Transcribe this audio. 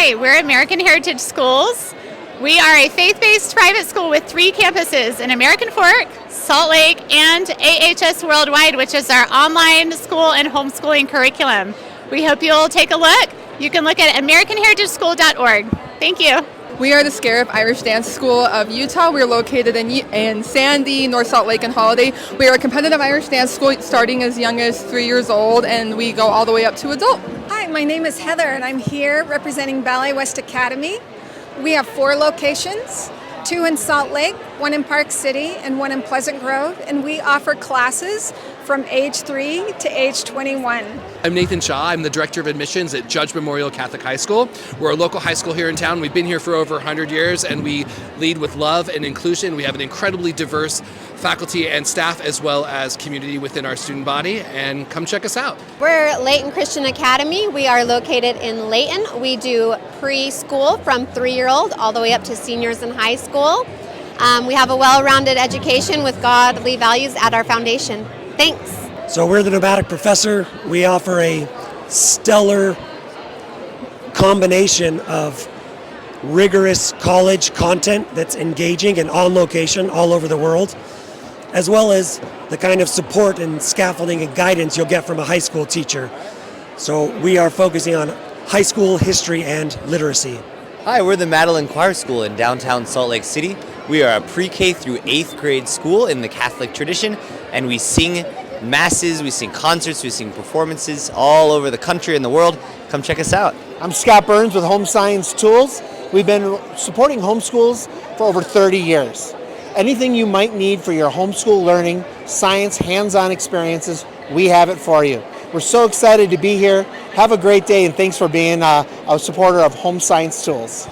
Hi, we're American Heritage Schools. We are a faith-based private school with 3 campuses in American Fork, Salt Lake, and AHS Worldwide, which is our online school and homeschooling curriculum. We hope you'll take a look. You can look at AmericanHeritageSchool.org. Thank you. We are the Scarif Irish Dance School of Utah. We are located in Sandy, North Salt Lake, and Holiday. We are a competitive Irish dance school starting as young as 3 years old, and we go all the way up to adult. Hi, my name is Heather, and I'm here representing Ballet West Academy. We have 4 locations, 2 in Salt Lake, 1 in Park City, and 1 in Pleasant Grove, and we offer classes from age 3 to age 21. I'm Nathan Shaw. I'm the Director of Admissions at Judge Memorial Catholic High School. We're a local high school here in town. We've been here for over 100 years, and we lead with love and inclusion. We have an incredibly diverse faculty and staff, as well as community within our student body, and come check us out. We're Layton Christian Academy. We are located in Layton. We do preschool from 3-year-old all the way up to seniors in high school. We have a well-rounded education with godly values at our foundation. Thanks. So we're the Nomadic Professor. We offer a stellar combination of rigorous college content that's engaging and on location all over the world, as well as the kind of support and scaffolding and guidance you'll get from a high school teacher. So we are focusing on high school history and literacy. Hi, we're the Madeline Choir School in downtown Salt Lake City. We are a pre-K through 8th grade school in the Catholic tradition, and we sing masses, we sing concerts, we sing performances all over the country and the world. Come check us out. I'm Scott Burns with Home Science Tools. We've been supporting homeschools for over 30 years. Anything you might need for your homeschool learning, science, hands-on experiences, we have it for you. We're so excited to be here. Have a great day, and thanks for being a supporter of Home Science Tools.